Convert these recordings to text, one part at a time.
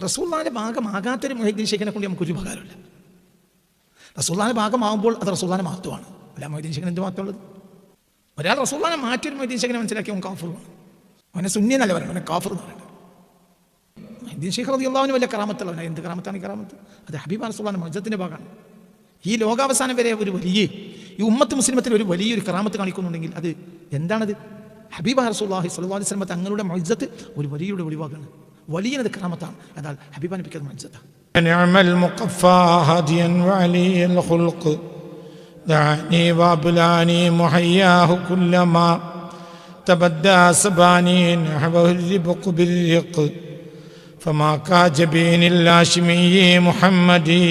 റസൂലുള്ളാഹിന്റെ ഭാഗമാകാത്തൊരു മൊഹീദ്ദീൻ ഷെയ്ഖിനെ കൊണ്ട് നമുക്കൊരു ഉപകാരമില്ല. റസൂലുള്ളാഹിന്റെ ഭാഗമാകുമ്പോൾ അത് റസൂലുള്ളാഹിന്റെ മഹത്വമാണ്. അല്ല മൊഹീദ്ദീൻ ഷെയ്ഖിന് എന്ത് മഹത്വമുള്ളത്? ഒരാൾ റസൂലുള്ളാഹിനെ മാറ്റിയൊരു മൊഹീദ്ദീൻ ഷെയ്ഖിനെ മനസ്സിലാക്കി അവൻ കാഫിറാണ്. അവനെ സുന്നി എന്നല്ല പറയുന്നത്, അവനെ കാഫിർ എന്ന് പറയുന്നത്. മൊഹീദ്ദീൻ ഷെയ്ഖ് റളിയല്ലാഹു അൻഹു വലിയ കറാമത്തുള്ളവനാണ്. എന്ത് കറാമത്താണ് ഈ കറാമത്ത്? അത് ഹബീബായ റസൂലുള്ളാഹിന്റെ മുഅ്ജിസത്തിന്റെ ഭാഗമാണ്. ഈ ലോകാവസാനം വരെ ഒരു വലിയ ഈ ഉമ്മത്ത് മുസ്ലിമത്തിൽ ഒരു വലിയൊരു കറാമത്ത് കാണിക്കുന്നുണ്ടെങ്കിൽ അത് എന്താണത്? ഹബീബായ റസൂലുള്ളാഹി സ്വല്ലല്ലാഹു അലൈഹി വസല്ലം തങ്ങളുടെ മുഅ്ജിസത്ത് ഒരു വലിയുടെ വെളിവാക്കാണ്. വലിയത് കറാമത്താണ്. എന്നാൽ ഹബീബാ നബിക്ക് അത് മുഅ്ജിസത്താണ്. നിഅമൽ മുഖഫാ ഹദിയൻ വഅലിയൽ ഖുൽഖ് ദഅനി വഅബ്ലാനി മുഹയ്യാഹു കുല്ലമാ തബദ്ദാ സബാനി നഹവഹു الربق بالرق فما كاجبين الهاشمي محمدي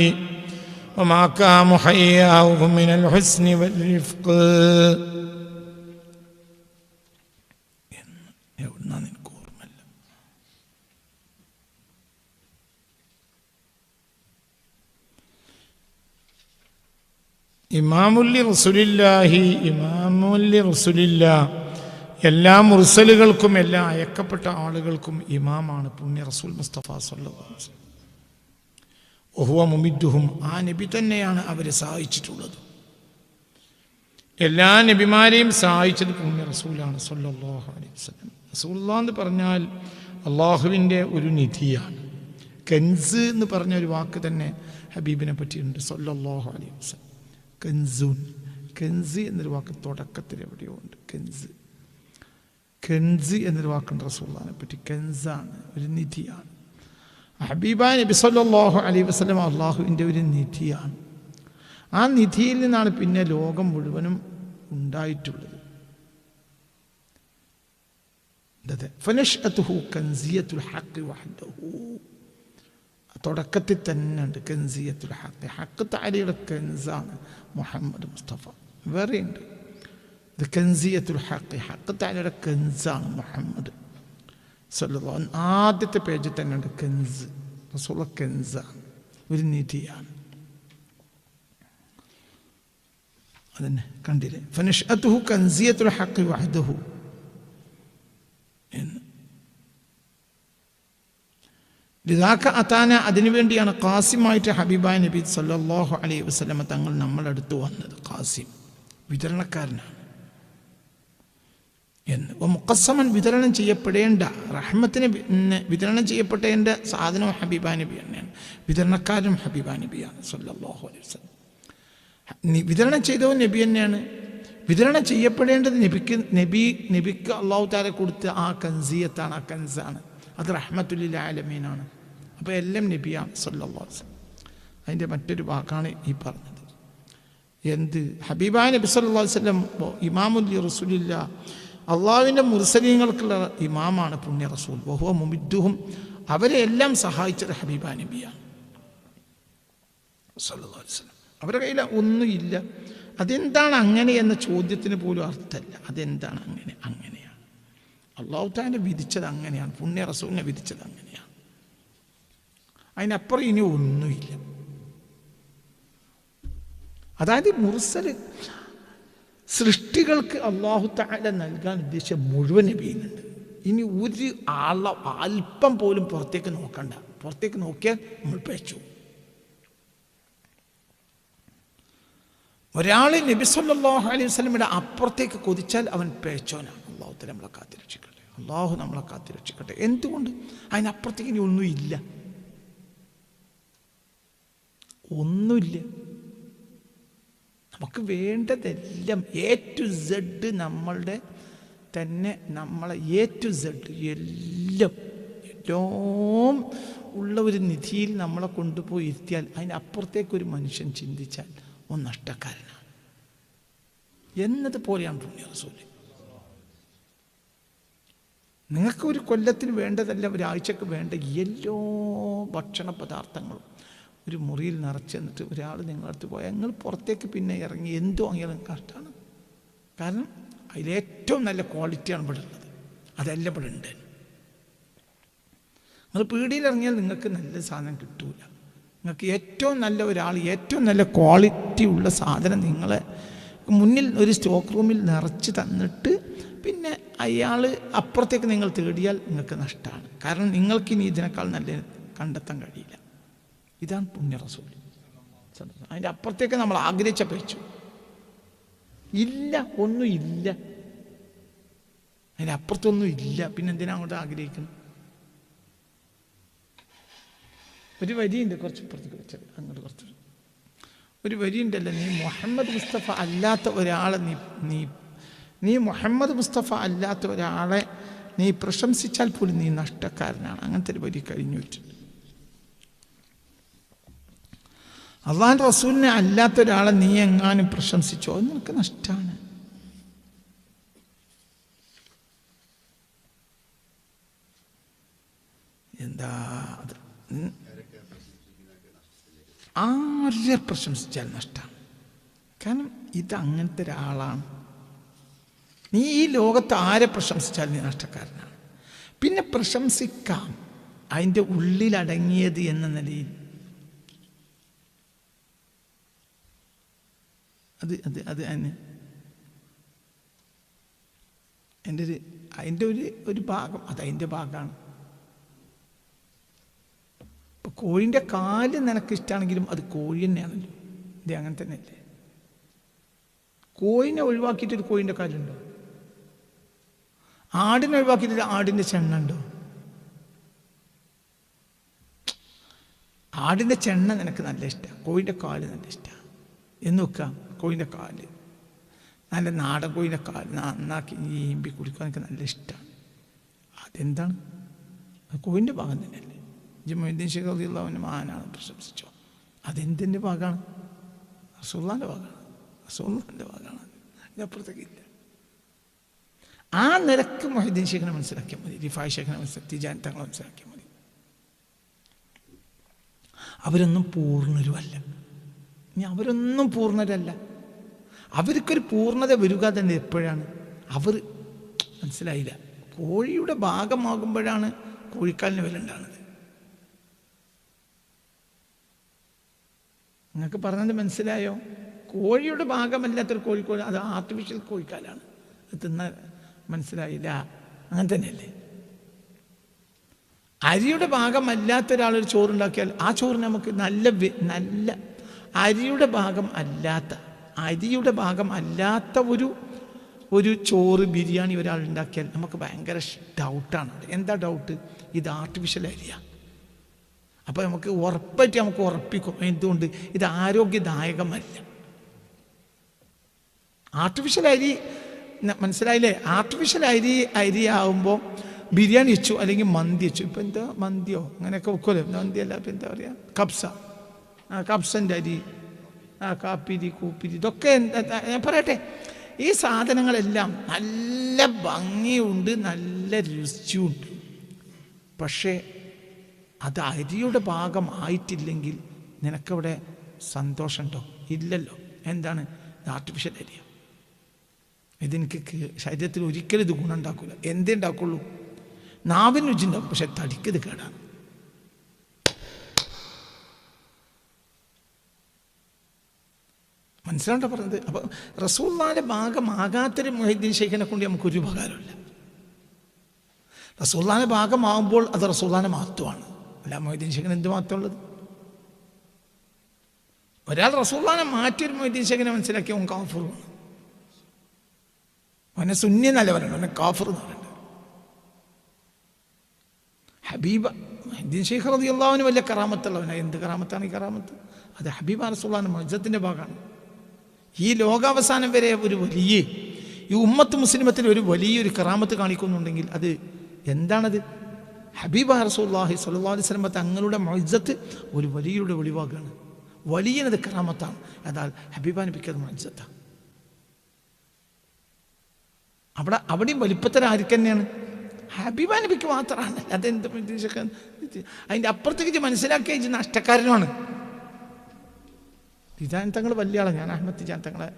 وما كا محياه من الحسن والرفق. ഇമാമുല്ലി റസൂലില്ലാഹി, ഇമാമുല്ലി റസൂലില്ലാ, എല്ലാ മുർസലുകൾക്കും എല്ലാ അയക്കപ്പെട്ട ആളുകൾക്കും ഇമാമാണ് പുണ്യ റസൂൽ മുസ്തഫ സല്ലല്ലാഹു അലൈഹി വസല്ലം. വഹുവ മുമിദ്ദുഹും, ആ നബി തന്നെയാണ് അവരെ സഹായിച്ചിട്ടുള്ളത്. എല്ലാ നബിമാരെയും സഹായിച്ചത് പുണ്യ റസൂലാണ് സല്ലല്ലാഹു അലൈഹി വസല്ലം. റസൂലുള്ളാഹ് എന്ന് പറഞ്ഞാൽ അള്ളാഹുവിൻ്റെ ഒരു നിധിയാണ്. കൻസ് എന്ന് പറഞ്ഞ ഒരു വാക്ക് തന്നെ ഹബീബിനെ പറ്റിയുണ്ട് സല്ലല്ലാഹു അലൈഹി വസല്ലം. കൻസുൻ, കൻസ് എന്നൊരു വാക്ക് തുടക്കത്തിൽ എവിടെയോ ഉണ്ട്. കൻസ്, കൻസ് എന്നൊരു വാക്കുണ്ട് റസൂലുള്ളാഹിനെ പറ്റി. കൻസാണ്, ഒരു നിധിയാണ്. ഹബീബായ നബി സല്ലല്ലാഹു അലൈഹി വസല്ലം അള്ളാഹുവിൻ്റെ ഒരു നിധിയാണ്. ആ നിധിയിൽ നിന്നാണ് പിന്നെ ലോകം മുഴുവനും ഉണ്ടായിട്ടുള്ളത്. ഫനഷ്അതുഹു കൻസിയത്തുൽ ഹഖ് വഹ്ദഹു, തുടക്കത്തിൽ തന്നെ ഉണ്ട് കൻസിയത്തുൽ ഹഖ്. ഹഖ് തആലയുടെ കൻസാണ് മുഹമ്മദ് മുസ്തഫ. വേറെ ഉണ്ട് ഇത് കൻസിയത്തുൽ ഹഖ്, ഹഖ് തആലയുടെ കൻസാണ് മുഹമ്മദ് സല്ലല്ലാഹു അലൈഹി വസല്ലം. ആദ്യത്തെ പേജിൽ തന്നെ ഉണ്ട് കൻസ്. റസൂലുള്ള കൻസാണ്, ഒരു നിധിയാണ്. അതന്നെ കണ്ടില്ലേ, ഫനഷ്അതുഹു കൻസിയത്തുൽ ഹഖ് വഹ്ദഹു എന്ന്. ലിദാക അതാന, അതിനുവേണ്ടിയാണ് ഖാസിമായിട്ട് ഹബീബായ നബി സല്ലല്ലാഹു അലൈഹി വസല്ലം തങ്ങൾ നമ്മളടുത്ത് വന്നത്. ഖാസിം വിതരണക്കാരനാണ് എന്ന്. മുഖസ്സമൻ, വിതരണം ചെയ്യപ്പെടേണ്ട, റഹ്മത്തിന് വിതരണം ചെയ്യപ്പെടേണ്ട സാധനം ഹബീബാ നബി തന്നെയാണ്. വിതരണക്കാരനും ഹബീബാ നബിയാണ് സല്ലല്ലാഹു അലൈഹി വസല്ലം. വിതരണം ചെയ്തവൻ നബി തന്നെയാണ്. വിതരണം ചെയ്യപ്പെടേണ്ടത് നബിക്ക് അള്ളാഹു തആല കൊടുത്ത ആ കൻസിയത്താണ്, ആ കൻസാണ്. അത് റഹ്മത്തുൽ ലിൽ ആലമീനാണ്. അപ്പോൾ എല്ലാം നബിയാണ് സല്ലല്ലാഹു അലൈഹി വസല്ലം. അതിൻ്റെ മറ്റൊരു വാക്കാണ് ഈ പറഞ്ഞത്. എന്ത്? ഹബീബായ നബി സല്ലല്ലാഹു അലൈഹി വസല്ലം ഇമാമുല്ലി റസൂലില്ലാ, അള്ളാഹുവിൻ്റെ മുർസലീങ്ങൾക്കുള്ള ഇമാമാണ് പുണ്യ റസൂൽ. വഹുവ മുമിദ്ദുഹും, അവരെ എല്ലാം സഹായിച്ചത് ഹബീബാ നബിയാണ് സല്ലല്ലാഹു അലൈഹി വസല്ലം. അവരുടെ കയ്യിൽ ഒന്നുമില്ല. അതെന്താണ് അങ്ങനെ എന്ന ചോദ്യത്തിന് പോലും അർത്ഥമല്ല. അതെന്താണ് അങ്ങനെ? അങ്ങനെയാണ് അള്ളാഹു തആല വിധിച്ചത്, അങ്ങനെയാണ്. പുണ്യ റസൂലിനെ വിധിച്ചത് അങ്ങനെയാണ്. അതിനപ്പുറം ഇനി ഒന്നുമില്ല. അതായത് മുർസൽ സൃഷ്ടികൾക്ക് അള്ളാഹു തആല നൽകാൻ ഉദ്ദേശിച്ച മുഴുവൻ നബിയുന്നുണ്ട്. ഇനി ഒരു അല്പം പോലും പുറത്തേക്ക് നോക്കണ്ട. പുറത്തേക്ക് നോക്കിയാൽ നമ്മൾ പേച്ചു. ഒരാൾ നബി സല്ലല്ലാഹു അലൈഹി വസല്ലമയുടെ അപ്പുറത്തേക്ക് കൊതിച്ചാൽ അവൻ പേച്ചോനാണ്. അള്ളാഹു തആല നമ്മളെ കാത്തിരക്ഷിക്കട്ടെ. അള്ളാഹു നമ്മളെ കാത്തിരക്ഷിക്കട്ടെ. എന്തുകൊണ്ട്? അതിനപ്പുറത്തേക്ക് ഇനി ഒന്നുമില്ല, ഒന്നുമില്ല. നമുക്ക് വേണ്ടതെല്ലാം എ ടു സെഡ്, നമ്മളുടെ തന്നെ നമ്മളെ എ ടു സെഡ് എല്ലാം ഉള്ള ഒരു നിധിയിൽ നമ്മളെ കൊണ്ടുപോയി ഇരുത്തിയാൽ അതിനപ്പുറത്തേക്കൊരു മനുഷ്യൻ ചിന്തിച്ചാൽ നഷ്ടക്കാരനാണ് എന്നതുപോലെയാണ് പുണ്യ റസൂൽ. നിങ്ങൾക്ക് ഒരു കൊല്ലത്തിന് വേണ്ടതല്ല, ഒരാഴ്ചക്ക് വേണ്ട എല്ലാ ഭക്ഷണ പദാർത്ഥങ്ങളും ഒരു മുറിയിൽ നിറച്ചെന്നിട്ട് ഒരാൾ നിങ്ങളടുത്ത് പോയാൽ നിങ്ങൾ പുറത്തേക്ക് പിന്നെ ഇറങ്ങി എന്ത് വാങ്ങിയാലും കഷ്ടമാണ്. കാരണം അതിലേറ്റവും നല്ല ക്വാളിറ്റിയാണ് ഇവിടെ ഉള്ളത്. അതെല്ലാം ഇവിടെ ഉണ്ട്. നിങ്ങൾ പീടിയിൽ ഇറങ്ങിയാൽ നിങ്ങൾക്ക് നല്ല സാധനം കിട്ടൂല. നിങ്ങൾക്ക് ഏറ്റവും നല്ല ഒരാൾ ഏറ്റവും നല്ല ക്വാളിറ്റി ഉള്ള സാധനം നിങ്ങളെ മുന്നിൽ ഒരു സ്റ്റോക്ക് റൂമിൽ നിറച്ച് തന്നിട്ട് പിന്നെ അയാൾ അപ്പുറത്തേക്ക് നിങ്ങൾ തേടിയാൽ നിങ്ങൾക്ക് നഷ്ടമാണ്. കാരണം നിങ്ങൾക്കിനി ഇതിനേക്കാൾ നല്ല കണ്ടെത്താൻ കഴിയില്ല. ഇതാണ് പുണ്യ റസൂൽ. അതിൻ്റെ അപ്പുറത്തേക്ക് നമ്മൾ ആഗ്രഹിച്ചപേക്ഷിച്ചു ഇല്ല, ഒന്നും ഇല്ല, അതിൻ്റെ അപ്പുറത്തൊന്നും ഇല്ല. പിന്നെ എന്തിനാ അങ്ങോട്ട് ആഗ്രഹിക്കുന്നത്? ഒരു വരിയുണ്ട്, കുറച്ച് ഇപ്പുറത്തേക്ക് വെച്ചത്, അങ്ങോട്ട് കുറച്ച് ഒരു വരിയുണ്ടല്ലോ, നീ മുഹമ്മദ് മുസ്തഫ അല്ലാത്ത ഒരാളെ നീ മുഹമ്മദ് മുസ്തഫ അല്ലാത്ത ഒരാളെ നീ പ്രശംസിച്ചാൽ പോലും നീ നഷ്ടക്കാരനാണ്. അങ്ങനത്തെ ഒരു വരി കഴിഞ്ഞു വെച്ചിട്ടുണ്ട്. അള്ളാഹുവിൻ്റെ റസൂലിനെ അല്ലാത്ത ഒരാളെ നീ എങ്ങാനും പ്രശംസിച്ചോ, അത് നിനക്ക് നഷ്ടമാണ്. എന്താ അത്? ആരെ പ്രശംസിച്ചാൽ നഷ്ടമാണ്. കാരണം ഇത് അങ്ങനത്തെ ഒരാളാണ്. നീ ഈ ലോകത്ത് ആരെ പ്രശംസിച്ചാൽ നീ നഷ്ടക്കാരനാണ്. പിന്നെ പ്രശംസിക്കാം അതിൻ്റെ ഉള്ളിലടങ്ങിയത് എന്ന നിലയിൽ. അതിൻ്റെ ഒരു ഭാഗം അതതിൻ്റെ ഭാഗമാണ്. ഇപ്പം കോഴിൻ്റെ കാല് നിനക്ക് ഇഷ്ടമാണെങ്കിലും അത് കോഴി തന്നെയാണല്ലോ. ഇത് അങ്ങനെ തന്നെയല്ലേ? കോഴിനെ ഒഴിവാക്കിയിട്ടൊരു കോഴിൻ്റെ കാലുണ്ടോ? ആടിനെ ഒഴിവാക്കിയിട്ട് ആടിൻ്റെ ചെണ്ണുണ്ടോ? ആടിൻ്റെ ചെണ്ണ നിനക്ക് നല്ല ഇഷ്ടമാണ്, കോഴിൻ്റെ കാല് നല്ല ഇഷ്ടമാണ് എന്ന് വെക്കാം. കോഴിൻ്റെ കാല് നല്ല നാടൻ കോഴിൻ്റെ കാല് നന്നാക്കി ഈമ്പി കുടിക്കാൻ എനിക്ക് നല്ല ഇഷ്ടമാണ്. അതെന്താണ്? അത് കോഴിൻ്റെ ഭാഗം തന്നെയല്ലേ? മൊയ്തീൻ ശൈഖ് റളിയല്ലാഹു അൻഹു മഹാനാണ്, പ്രശംസിച്ചോ. അതെന്തിൻ്റെ ഭാഗമാണ്? റസൂലുള്ളാഹിൻ്റെ ഭാഗമാണ്. റസൂലുള്ളാഹിൻ്റെ ഭാഗമാണ്. ഇതിനപ്പുറത്തേക്കില്ല. ആ നിലക്ക് മൊയ്തീൻ ശൈഖിനെ മനസ്സിലാക്കിയാൽ മതി, റിഫായി ശൈഖിനെ തിജാനി തങ്ങളെ മനസ്സിലാക്കിയാൽ മതി. അവരൊന്നും പൂർണ്ണരുമല്ല. ഇനി അവരൊന്നും പൂർണ്ണരല്ല. അവർക്കൊരു പൂർണ്ണത വരിക തന്നെ എപ്പോഴാണ്? അവർ മനസ്സിലായില്ല, കോഴിയുടെ ഭാഗമാകുമ്പോഴാണ് കോഴിക്കാലിന് വില ഉണ്ടാകുന്നത്. നിങ്ങൾക്ക് പറഞ്ഞത് മനസ്സിലായോ? കോഴിയുടെ ഭാഗമല്ലാത്തൊരു കോഴിക്കോട് അത് ആർട്ടിഫിഷ്യൽ കോഴിക്കാലാണ്. അത് തിന്ന മനസ്സിലായില്ല? അങ്ങനെ തന്നെയല്ലേ? അരിയുടെ ഭാഗമല്ലാത്ത ഒരാളൊരു ചോറുണ്ടാക്കിയാൽ ആ ചോറ് നമുക്ക് നല്ല അരിയുടെ ഭാഗം അല്ലാത്ത ഒരു ചോറ് ബിരിയാണി ഒരാൾ ഉണ്ടാക്കിയാൽ നമുക്ക് ഭയങ്കര ഡൗട്ടാണ്. എന്താ ഡൗട്ട്? ഇത് ആർട്ടിഫിഷ്യൽ അരിയാണ്. അപ്പോൾ നമുക്ക് ഉറപ്പിക്കും എന്തുകൊണ്ട്? ഇത് ആരോഗ്യദായകമല്ല. ആർട്ടിഫിഷ്യൽ അരി മനസ്സിലായില്ലേ? ആർട്ടിഫിഷ്യൽ അരിയാവുമ്പോൾ ബിരിയാണി വെച്ചു അല്ലെങ്കിൽ മന്തി വെച്ചു. ഇപ്പം എന്താ മന്തിയോ അങ്ങനെയൊക്കെ വെക്കുമല്ലോ. മന്തിയല്ല, ഇപ്പം എന്താ പറയുക, കബ്സൻ്റെ അരി, കാപ്പിരി, കൂപ്പിരി, ഇതൊക്കെ ഞാൻ പറയട്ടെ, ഈ സാധനങ്ങളെല്ലാം നല്ല ഭംഗിയുണ്ട്, നല്ല രുചിയുണ്ട്. പക്ഷേ അത് അരിയുടെ ഭാഗം ആയിട്ടില്ലെങ്കിൽ നിനക്കവിടെ സന്തോഷമുണ്ടോ? ഇല്ലല്ലോ. എന്താണ്? ആർട്ടിഫിഷ്യൽ അരിയ. ഇതെനിക്ക് ശരീരത്തിൽ ഒരിക്കലും ഇത് ഗുണം ഉണ്ടാക്കില്ല. എന്തേ ഉണ്ടാക്കുള്ളൂ? നാവിന് രുചി ഉണ്ടാക്കും, പക്ഷെ തടിക്കത് കേടാണ്. മനസ്സിലാണ്ടോ പറഞ്ഞത്? അപ്പം റസൂലുള്ളാഹിന്റെ ഭാഗമാകാത്തൊരു മുഹീദ്ദീൻ ശൈഖിനെ കൊണ്ട് നമുക്കൊരു ഉപകാരമില്ല. റസൂലുള്ളാഹിന്റെ ഭാഗമാകുമ്പോൾ അത് റസൂലുള്ളാഹിന്റെ മഹത്വമാണ്. അല്ല മുഹീദ്ദീൻ ശൈഖിന് എന്ത് മഹത്വമുള്ളത്? ഒരാൾ റസൂലുള്ളാഹിനെ മാറ്റിയൊരു മുഹീദ്ദീൻ ശൈഖിനെ മനസ്സിലാക്കിയ അവൻ കാഫിറാണ്. അവനെ സുന്നി എന്നല്ല പറയുന്നത്, അവനെ കാഫിർ എന്ന് പറയുന്നത്. ഹബീബ മുഹീദ്ദീൻ ശൈഖ് റളിയല്ലാഹു അൻഹു വലിയ കറാമത്തുള്ളവനാണ്. എന്ത് കറാമത്താണ് ഈ കറാമത്ത്? അത് ഹബീബ റസൂലുള്ളാഹിന്റെ മുഅ്ജിസത്തിന്റെ ഭാഗമാണ്. ഈ ലോകാവസാനം വരെ ഈ ഉമ്മത്ത് മുസ്ലിമത്തിൽ ഒരു വലിയൊരു കറാമത്ത് കാണിക്കുന്നുണ്ടെങ്കിൽ അത് എന്താണത്? ഹബീബ റസൂലുള്ളാഹി സ്വല്ലല്ലാഹു അലൈഹി വസല്ലം തങ്ങളുടെ മുഅ്ജിസത്ത് ഒരു വലിയുടെ വെളിവാകാണ്. വലിയനത് കറാമത്താണ്. എന്നാൽ ഹബീബ നബിക്ക് അത് മുഅ്ജിസത്താണ്. അവിടെയും വലിപ്പത്തരം ആർക്ക് തന്നെയാണ്? ഹബീബ നബിക്ക് മാത്രമാണ്. അതെന്ത് അതിൻ്റെ അപ്പുറത്തേക്ക് മനസ്സിലാക്കിയ ഇത് നഷ്ടക്കാരനാണ്. തിജാനി തങ്ങൾ വലിയ ആളാണ്. ഞാൻ അഹമ്മദ് തിജാനി തങ്ങളെ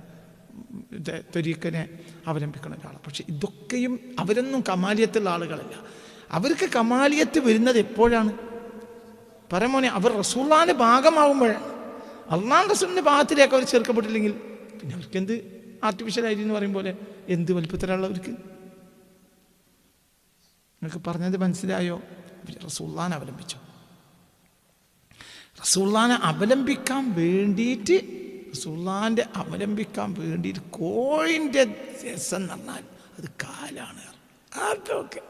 ത്വരീഖിനെ അവലംബിക്കുന്ന ഒരാളാണ്. പക്ഷെ ഇതൊക്കെയും അവരൊന്നും കമാലിയത്തുള്ള ആളുകളല്ല. അവർക്ക് കമാലിയത്ത് വരുന്നത് എപ്പോഴാണ്? പരമോനെ അവർ റസൂലുള്ളാഹിന്റെ ഭാഗമാകുമ്പോഴാണ്. അള്ളാഹുവിന്റെ റസൂലിന്റെ ഭാഗത്തിലേക്ക് അവർ ചേർക്കപ്പെട്ടില്ലെങ്കിൽ പിന്നെ അവർക്ക് എന്ത് ആർട്ടിഫിഷ്യൽ ആയി എന്ന് പറയും പോലെ എന്ത് വലിപ്പത്തിലുള്ളവർക്ക്? നിങ്ങൾക്ക് പറഞ്ഞത് മനസ്സിലായോ? റസൂലുള്ളാഹിനെ അവലംബിച്ചു. റസൂലുള്ളാഹിനെ അവലംബിക്കാൻ വേണ്ടിയിട്ട് കോഴിൻ്റെ രസം എന്ന് പറഞ്ഞാൽ അത് കാലാണ്. അതൊക്കെ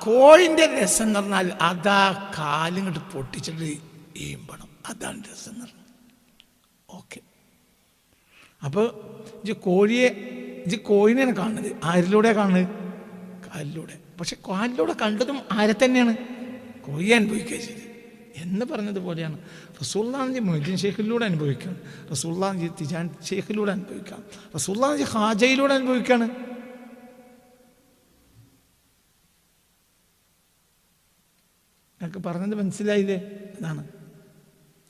കോഴിൻ്റെ രസം എന്ന് പറഞ്ഞാൽ അതാ കാലിങ്ങോട്ട് പൊട്ടിച്ചിട്ട് ഈമ്പണം, അതാണ് രസം എന്ന് പറഞ്ഞത്. ഓക്കെ, അപ്പോൾ കോഴിനെയാണ് കാണുന്നത്. ആരിലൂടെ കാണുന്നത്? കാലിലൂടെ. പക്ഷെ കാലിലൂടെ കണ്ടതും ആരെ തന്നെയാണ്? കോഴിയെ അനുഭവിക്കുക ചെയ്ത് എന്ന് പറഞ്ഞതുപോലെയാണ് റസൂലുള്ളാഹി മൊയ്തീൻ ഷേഖിലൂടെ അനുഭവിക്കുകയാണ്, റസൂലുള്ളാഹി തിജാൻ ഷേഖിലൂടെ അനുഭവിക്കാം, റസൂലുള്ളാഹി ഖാജയിലൂടെ അനുഭവിക്കുകയാണ്. എനിക്ക് പറഞ്ഞത് മനസ്സിലായില്ലേ? അതാണ്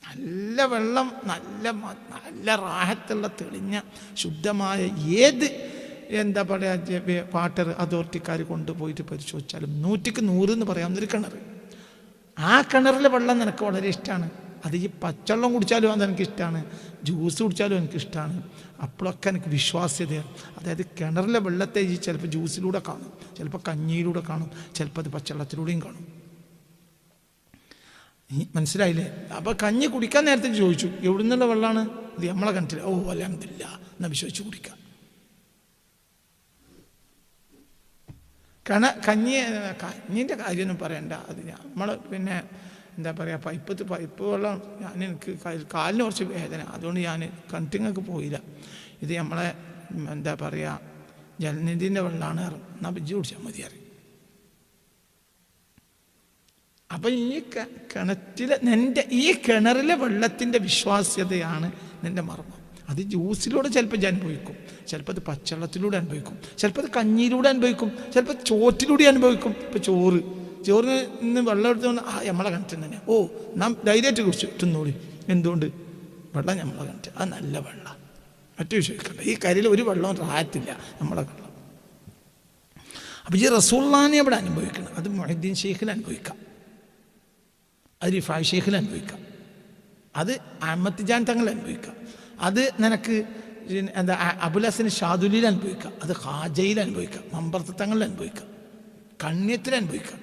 നല്ല വെള്ളം, നല്ല റാഹത്തുള്ള തെളിഞ്ഞ ശുദ്ധമായ ഏത് എന്താ പറയുക വാട്ടർ അതോറിറ്റിക്കാർ കൊണ്ടുപോയിട്ട് പരിശോധിച്ചാലും 100ക്ക് 100 എന്ന് പറയാവുന്നൊരു കിണർ. ആ കിണറിലെ വെള്ളം നിനക്ക് വളരെ ഇഷ്ടമാണ്. അത് ഈ പച്ചവെള്ളം കുടിച്ചാലും അതെനിക്ക് ഇഷ്ടമാണ്, ജ്യൂസ് കുടിച്ചാലും എനിക്കിഷ്ടമാണ്. അപ്പോഴൊക്കെ എനിക്ക് വിശ്വാസ്യതയാണ്. അതായത് കിണറിലെ വെള്ളത്തെ ഈ ചിലപ്പോൾ ജ്യൂസിലൂടെ കാണും, ചിലപ്പോൾ കഞ്ഞിയിലൂടെ കാണും, ചിലപ്പോൾ അത് പച്ചവെള്ളത്തിലൂടെയും കാണും. മനസ്സിലായില്ലേ? അപ്പോൾ കഞ്ഞി കുടിക്കാൻ നേരത്തെ ചോദിച്ചു എവിടെ നിന്നുള്ള വെള്ളമാണ്? ഇത് നമ്മളെ കിണറ്റില്ല. ഓ അൽഹംദുലില്ലാ, എന്നാൽ വിശ്വസിച്ച് കുടിക്കാം. കഞ്ഞീൻ്റെ കാര്യമൊന്നും പറയണ്ട. അത് നമ്മൾ പിന്നെ എന്താ പറയുക, പൈപ്പ് വെള്ളം എനിക്ക് കാലിന് കുറച്ച് വേദന, അതുകൊണ്ട് ഞാൻ കിണറ്റിങ്ങൾക്ക് പോയില്ല. ഇത് നമ്മളെ എന്താ പറയുക ജലനിധിൻ്റെ വെള്ളമാണ്, എന്നാൽ ബിജ്ജി കുടിച്ചാൽ മതി അറിയും. അപ്പം ഈ കിണറിലെ വെള്ളത്തിൻ്റെ വിശ്വാസ്യതയാണ് നിൻ്റെ മർമ്മം. അത് ജ്യൂസിലൂടെ ചിലപ്പോൾ ഞാൻ അനുഭവിക്കും, ചിലപ്പോൾ അത് പച്ചവെള്ളത്തിലൂടെ അനുഭവിക്കും, ചിലപ്പോൾ അത് കഞ്ഞിയിലൂടെ അനുഭവിക്കും, ചിലപ്പോൾ ചോറ്റിലൂടെ അനുഭവിക്കും. ഇപ്പോൾ ചോറിന് ഇന്ന് വെള്ളം എടുത്തുകൊണ്ട് നമ്മളെ കിണറ്റിൽ തന്നെ ഓ നാം ധൈര്യമായിട്ട് കുടിച്ചു തിന്നോളി. എന്തുകൊണ്ട്? വെള്ളം നമ്മളെ കിണറ്റ്, അത് നല്ല വെള്ളം, മറ്റു വിശ്വസിക്കണ്ട. ഈ കരിയിൽ ഒരു വെള്ളവും റാഹത്തില്ല, നമ്മളെ വെള്ളം. അപ്പോൾ ഈ റസൂലുള്ളാഹിനെ അവിടെ അനുഭവിക്കണം. അത് മൊഹീദ്ദീൻ ഷെയ്ഖിൽ അനുഭവിക്കാം, അത് റിഫായി ഷെയ്ഖിൽ അനുഭവിക്കാം, അത് അഹ്മദ് തിജാൻ തങ്ങൾ അനുഭവിക്കാം, അത് നിനക്ക് എന്താ അബുൽ ഹസൻ ഷാദുലിയിൽ അനുഭവിക്കാം, അത് ഖാജയിൽ അനുഭവിക്കാം, മമ്പർത്ത് തങ്ങളിൽ അനുഭവിക്കാം, കണ്യത്തിൽ അനുഭവിക്കാം,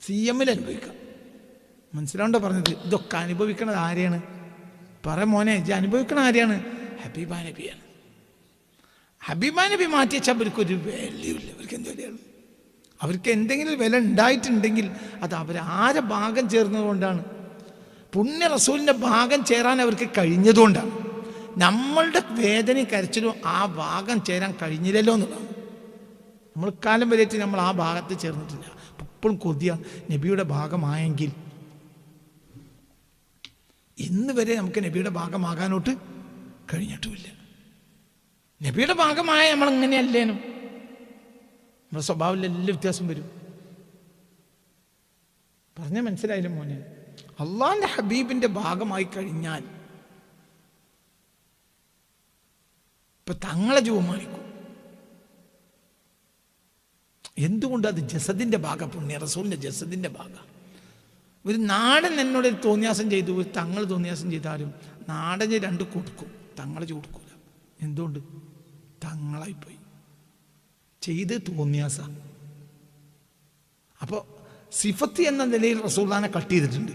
CM-ൽ അനുഭവിക്കാം. മനസ്സിലാണ്ടോ പറഞ്ഞത്? ഇതൊക്കെ അനുഭവിക്കണത് ആരെയാണ്? പറ മോനെ, ഇത് അനുഭവിക്കണ ആരെയാണ്? ഹബീബാ നബിയാണ്. ഹബീബാ നബി മാറ്റി വെച്ചാൽ അവർക്കൊരു വാല്യൂല്ല. അവർക്ക് എന്ത് വിലയാണ്? അവർക്ക് എന്തെങ്കിലും വില ഉണ്ടായിട്ടുണ്ടെങ്കിൽ അത് അവരാരെ ഭാഗം ചേർന്നതുകൊണ്ടാണ്, പുണ്യ റസൂലിൻ്റെ ഭാഗം ചേരാൻ അവർക്ക് കഴിഞ്ഞതുകൊണ്ടാണ്. നമ്മളുടെ വേദനയും കരച്ചിലും ആ ഭാഗം ചേരാൻ കഴിഞ്ഞില്ലല്ലോ എന്നുള്ളതാണ്. നമ്മൾ കാലം വരെയായിട്ട് നമ്മൾ ആ ഭാഗത്ത് ചേർന്നിട്ടില്ല. എപ്പോഴും കൊതിയാണ് നബിയുടെ ഭാഗമായെങ്കിൽ. ഇന്ന് വരെ നമുക്ക് നബിയുടെ ഭാഗമാകാനോട്ട് കഴിഞ്ഞിട്ടുമില്ല. നബിയുടെ ഭാഗമായ നമ്മളെങ്ങനെയല്ലേനും നമ്മുടെ സ്വഭാവത്തിലെല്ലാം വ്യത്യാസം വരും. പറഞ്ഞ മനസ്സിലായില്ല മോനെ? അള്ളാഹിൻ്റെ ഹബീബിൻ്റെ ഭാഗമായി കഴിഞ്ഞാൽ ഇപ്പം തങ്ങളെ ബഹുമാനിക്കും. എന്തുകൊണ്ട്? അത് ജസദിൻ്റെ ഭാഗം, പുണ്യ റസൂലിൻ്റെ ജസദിൻ്റെ ഭാഗം. ഒരു നാടൻ എന്നോട് തോന്നിയാസം ചെയ്തു, ഒരു തങ്ങൾ തോന്നിയാസം ചെയ്താലും നാടന് 2 കൊടുക്കും, തങ്ങളെ കൊടുക്കൂല. എന്തുകൊണ്ട്? തങ്ങളായിപ്പോയി ചെയ്ത് തോന്നിയാസ. അപ്പോൾ സിഫത്ത് എന്ന നിലയിൽ റസൂലുള്ളാഹിനെ കട്ട് ചെയ്തിട്ടുണ്ട്,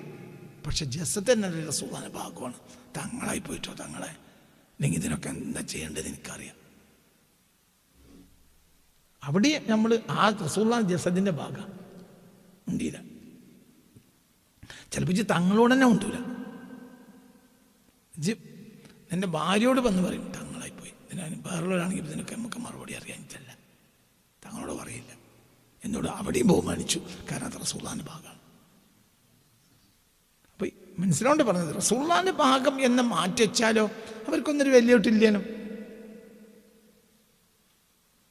പക്ഷെ ജസത്ത് എന്ന നിലയിൽ റസൂലുള്ളാഹിന്റെ ഭാഗമാണ്. തങ്ങളായി പോയിട്ടോ തങ്ങളെ, അല്ലെങ്കിൽ ഇതിനൊക്കെ എന്താ ചെയ്യേണ്ടത് എനിക്കറിയാം. അവിടെ നമ്മൾ ആ റസൂലുള്ളാഹി ജസദിൻ്റെ ഭാഗം ഉണ്ടില്ല. ചിലപ്പോൾ ഇജ്ജ് തങ്ങളോട് തന്നെ ഉണ്ടൂല. ഇജ്ജ് എൻ്റെ ഭാര്യയോട് വന്ന് പറയും തങ്ങളായിപ്പോയി. ഇതിന് വേറുള്ളവരാണെങ്കിൽ ഇതിനൊക്കെ നമുക്ക് മറുപടി അറിയാനിട്ടല്ല, തങ്ങളോട് പറയില്ല. എന്നോട് അവിടെയും ബഹുമാനിച്ചു, കാരണം അത് റസൂലുള്ളാഹിന്റെ ഭാഗമാണ്. അപ്പോൾ മനസ്സിലോണ്ട് പറഞ്ഞത് റസൂലുള്ളാഹിന്റെ ഭാഗം എന്ന് മാറ്റി വെച്ചാലോ അവർക്കൊന്നൊരു വിലയോട്ടില്ലേനും.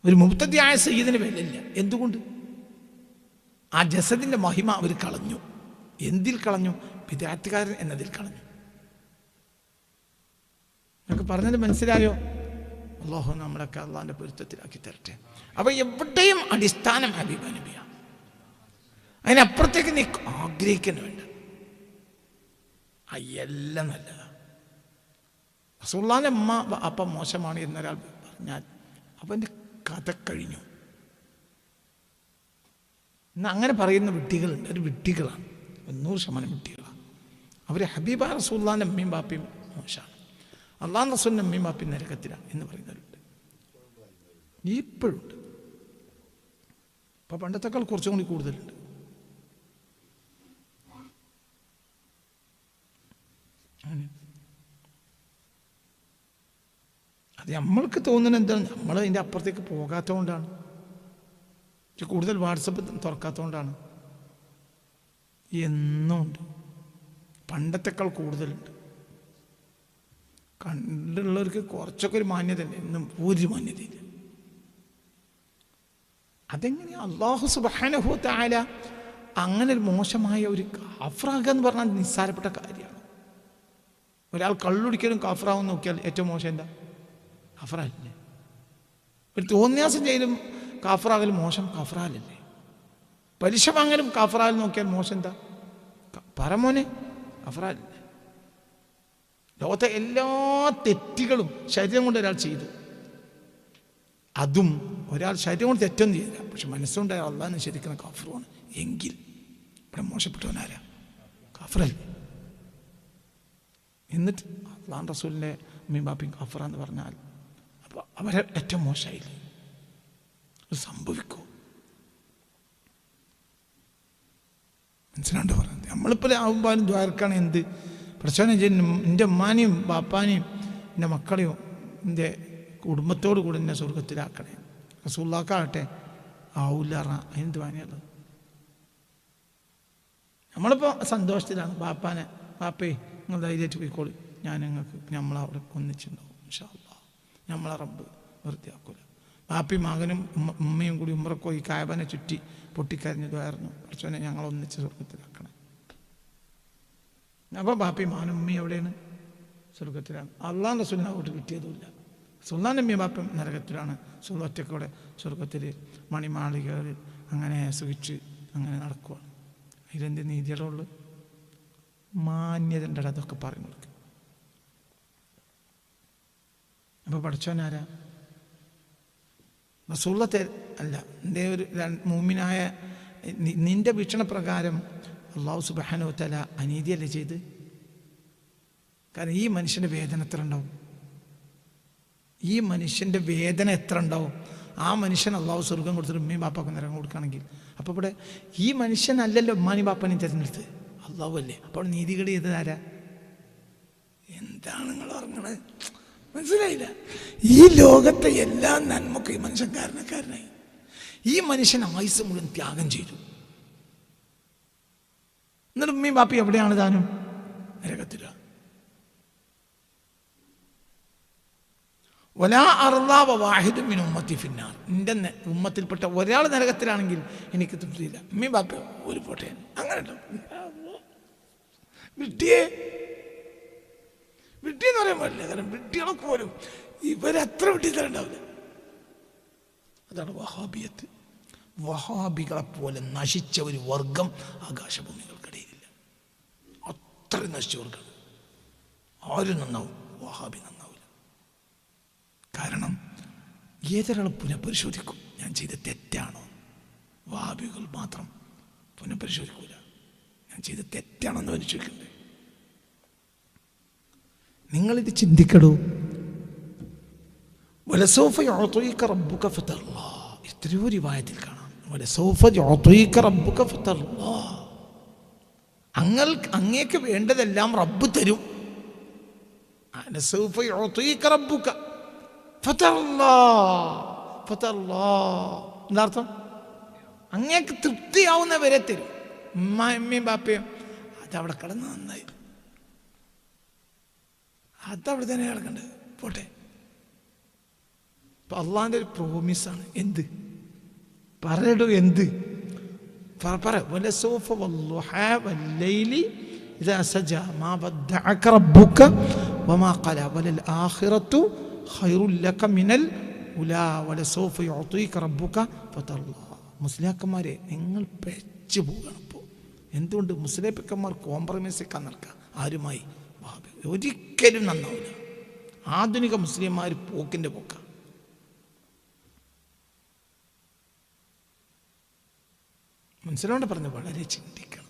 ഒരു മുബ്തദിയായ സയ്യിദിന് വിലയില്ല. എന്തുകൊണ്ട്? ആ ജസദിൻ്റെ മഹിമ അവർ കളഞ്ഞു. എന്തിൽ കളഞ്ഞു? ബിദ്അത്തുകാരൻ എന്നതിൽ കളഞ്ഞു. നിങ്ങൾക്ക് പറഞ്ഞത് മനസ്സിലായോ? അല്ലാഹു നമ്മളൊക്കെ അള്ളാഹിൻ്റെ പൊരുത്തത്തിലാക്കി തരട്ടെ. അപ്പോൾ എവിടെയും അടിസ്ഥാനം ഹബീബാ നബിയാണ്. അതിനപ്പുറത്തേക്ക് നീ ആഗ്രഹിക്കാൻ വേണ്ട. എല്ലാം നല്ലതാണ്. റസൂലുള്ളാഹിന്റെ അമ്മ അപ്പം മോശമാണ് എന്നൊരാൾ പറഞ്ഞാൽ അവൻ്റെ കഥ കഴിഞ്ഞു. എന്നാൽ അങ്ങനെ പറയുന്ന വിഡ്ഢികളുണ്ട്. ഒരു വിഡ്ഢികളാണ്, 100% വിഡ്ഢികളാണ്. അവർ ഹബീബ റസൂലുള്ളാഹിന്റെ അമ്മയും ബാപ്പയും മോശമാണ്, അള്ളാഹു റസൂലിൻ്റെ അമ്മയും ബാപ്പയും നരകത്തിലാണ് എന്ന് പറയുന്നവരുണ്ട്. ഇപ്പോഴുണ്ട്. അപ്പോൾ പണ്ടത്തെക്കാൾ കുറച്ചും കൂടി കൂടുതലുണ്ട്. അത് നമ്മൾക്ക് തോന്നുന്നത് എന്താണ്, നമ്മൾ അതിൻ്റെ അപ്പുറത്തേക്ക് പോകാത്തത് കൊണ്ടാണ്, കൂടുതൽ വാട്സപ്പ് തുറക്കാത്തതുകൊണ്ടാണ്. എന്നുമുണ്ട്, പണ്ടത്തെക്കാൾ കൂടുതലുണ്ട്. കണ്ടുള്ളവർക്ക് കുറച്ചൊക്കെ ഒരു മാന്യത ഉണ്ട്, എന്നും ഒരു മാന്യതയില്ല. അതെങ്ങനെയാണ് അല്ലാഹു സുബ്ഹാനഹു വ തആല അങ്ങനെ ഒരു മോശമായ ഒരു കാഫറാകുക എന്ന് പറഞ്ഞാൽ നിസ്സാരപ്പെട്ട കാര്യമാണ്. ഒരാൾ കള്ളുടിക്കലും കാഫറാവും നോക്കിയാൽ ഏറ്റവും മോശം എന്താ? കാഫറാല്ലേ. ഒരു തോന്നിയാസം ചെയ്യലും കാഫറാകലും മോശം കാഫറാലല്ലേ. പലിശ വാങ്ങലും കാഫറാകലും നോക്കിയാൽ മോശം എന്താ? പരമോനെ കാഫറാലല്ലേ. ലോകത്തെ എല്ലാ തെറ്റുകളും ശരീരം കൊണ്ട് ഒരാൾ ചെയ്തു, അതും ഒരാൾ ശരീരം കൊണ്ട് തെറ്റൊന്നും ചെയ്തില്ല, പക്ഷെ മനസ്സുകൊണ്ട് അള്ളാഹ് നിഷേധിക്കുന്ന കാഫറുമാണ് എങ്കിൽ ഇവിടെ മോശപ്പെട്ടവനാരാ? കാഫറല്ലേ. എന്നിട്ട് അള്ളാഹു റസൂലിൻ്റെ ഉമ്മയും ബാപ്പയും കാഫറ എന്ന് പറഞ്ഞാൽ അപ്പോൾ അവരെ ഏറ്റവും മോശമായില്ലേ? അത് സംഭവിക്കൂ. മനസ്സിലാണ്ട് പറഞ്ഞത്. നമ്മളിപ്പോൾ ആവുമ്പോഴും ദ്വാരക്കാണ് എന്ത് പ്രശ്നം. എൻ്റെ ഉമ്മാനെയും ബാപ്പാനെയും എൻ്റെ മക്കളെയും എൻ്റെ കുടുംബത്തോടു കൂടെ എന്നെ സ്വർഗത്തിലാക്കണേ. റസൂലുള്ളാഹിക്കാകട്ടെ ആവില്ല പറഞ്ഞാൽ അതിനെന്ത് വാനിയുള്ളത്? നമ്മളിപ്പോൾ സന്തോഷത്തിലാണ്. ബാപ്പേ നിങ്ങൾ ധൈര്യമായിട്ട് പോയിക്കോളി, ഞാൻ നിങ്ങൾക്ക് നമ്മളവിടെ ഒന്നിച്ചുണ്ടാവും ഇൻഷാ അല്ലാഹ്. നമ്മളെ റബ്ബ് വെറുതെ ആക്കൂല. ബാപ്പയും മകനും ഉമ്മയും കൂടി ഉമ്രക്ക് പോയി കായബനെ ചുറ്റി പൊട്ടിക്കരഞ്ഞതായിരുന്നു, കുറച്ചോനെ ഞങ്ങൾ ഒന്നിച്ച് സ്വർഗത്തിലാക്കണേ. അപ്പോൾ ബാപ്പയും മകനും ഉമ്മയും എവിടെയാണ്? സ്വർഗത്തിലാണ്. അള്ളാഹു റസൂലിനെ അങ്ങോട്ട് കിട്ടിയതുമില്ല. സുൽത്താൻ്റെ അമ്മയും ബാപ്പയും നരകത്തിലാണ്. ഒറ്റക്കോടെ സ്വർഗത്തിൽ മണിമാളികകളിൽ അങ്ങനെ സുഖിച്ച് അങ്ങനെ നടക്കുവാണ്. അതിലെന്ത് നീതിയുടെ ഉള്ളു? മാന്യതൻ്റെ അതൊക്കെ പറഞ്ഞു കൊടുക്കുക. അപ്പോൾ പഠിച്ചവനാരാ? റസൂലുള്ളാഹി അല്ല. എൻ്റെ ഒരു മൂമിനായ നിൻ്റെ വീക്ഷണപ്രകാരം അല്ലാഹു സുബ്ഹാനഹു വ തആല അനീതിയല്ലേ ചെയ്ത്? കാരണം ഈ മനുഷ്യൻ്റെ വേദന എത്ര ഉണ്ടാവും? ഈ മനുഷ്യൻ്റെ വേദന എത്ര ഉണ്ടാവും? ആ മനുഷ്യൻ അള്ളാഹു സ്വർഗം കൊടുത്തിട്ട് ഉമ്മയും ബാപ്പാക്കും നിറം കൊടുക്കുകയാണെങ്കിൽ, അപ്പോൾ ഇവിടെ ഈ മനുഷ്യനല്ലല്ലോ ഉമ്മാനും ബാപ്പാനും തിരഞ്ഞെടുത്ത്, അള്ളാഹു അല്ലേ. അപ്പോൾ നീതികേട് ചെയ്തത് ആരാ? എന്താണ് നിങ്ങൾ പറഞ്ഞത്? മനസ്സിലായില്ല. ഈ ലോകത്തെ എല്ലാ നന്മക്കും ഈ മനുഷ്യൻ കാരണക്കാരനായി. ഈ മനുഷ്യൻ ആയുസ് മുഴുവൻ ത്യാഗം ചെയ്തു. എന്നിട്ട് ഉമ്മയും ബാപ്പി എവിടെയാണ്? താനും നരകത്തിലാണ്. വലാ അർളാവ വാഹിദും മിൻ ഉമ്മത്തി ഫിന്നാർ. എൻ്റെ ഉമ്മത്തിൽപ്പെട്ട ഒരാൾ നരകത്തിലാണെങ്കിൽ എനിക്ക് തൃപ്തിയില്ല. ഉമ്മയും ബാപ്പ ഒരു പോട്ടെ. അങ്ങനെ വിഡ്ഢിയെന്ന് പറയാൻ പാടില്ല. കാരണം വിഡ്ഢികളൊക്കെ പോലും ഇവരത്ര വിഡ്ഢിത്തരം ഉണ്ടാവില്ല. അതാണ് വഹാബിയത്ത്. വഹാബികളെപ്പോലെ നശിച്ച ഒരു വർഗം ആകാശഭൂമികൾക്കിടയിലില്ല. അത്ര നശിച്ച വർഗം. ആരും നന്നാവും, വഹാബി നന്നാവില്ല. കാരണം ഏതൊരാൾ പുനഃപരിശോധിക്കും ഞാൻ ചെയ്ത തെറ്റാണോ? വഹാബികൾ മാത്രം പുനഃപരിശോധിക്കൂല. ഞാൻ ചെയ്ത തെറ്റാണോ എന്ന് പരിശോധിക്കണ്ടേ? നിങ്ങളിത് ചിന്തിക്കടൂ. വലസൗഫ യുഅ്തീക റബ്ബുക ഫതർളാ. എത്രയോ റിവായത്തിൽ കാണാം, വലസൗഫ യുഅ്തീക റബ്ബുക ഫതർളാ. അങ്ങേക്ക് വേണ്ടതെല്ലാം റബ്ബ് തരും. വലസൗഫ യുഅ്തീക റബ്ബുക ഫതർളാ. ഫതർളാ എന്താർത്ഥം? അങ്ങേക്ക് തൃപ്തിയാവുന്നവരെ തരും. ഉമ്മയും ബാപ്പയും അതവിടെ കിടന്ന് നന്നായി, അതവിടെ തന്നെ കിടക്കണ്ടത് പോട്ടെ. ഇപ്പം അള്ളാഹിൻ്റെ ഒരു പ്രോമിസാണ്. എന്ത് പറയടൂ? എന്ത് പറ? വലസൗഫ വദ്ദുഹാ വല്ലൈലി ഇദാ സജാ മാ വദ്ദഅക റബ്ബുക വമാ ഖലാ വലൽ ആഖിറതു ഖൈറുൽ ലക മിനൽ ഉലാ വലസൗഫ യുഅ്തീക റബ്ബുക ഫതർളാ. മുസ്ലിയാക്കന്മാരെ, നിങ്ങൾ പെച്ചു പോവുകയാണ് ഇപ്പോൾ. എന്തുകൊണ്ട്? മുസ്ലിയാക്കന്മാർ കോംപ്രമൈസ് ഒക്കെ നടക്കുക ആരുമായി? ഒരിക്കലും നന്നാവില്ല. ആധുനിക മുസ്ലിംമാർ പോക്കിൻ്റെ പോക്ക. മനസ്സിലായി? മനസ്സിലോണ്ട് പറഞ്ഞ് വളരെ ചിന്തിക്കണം.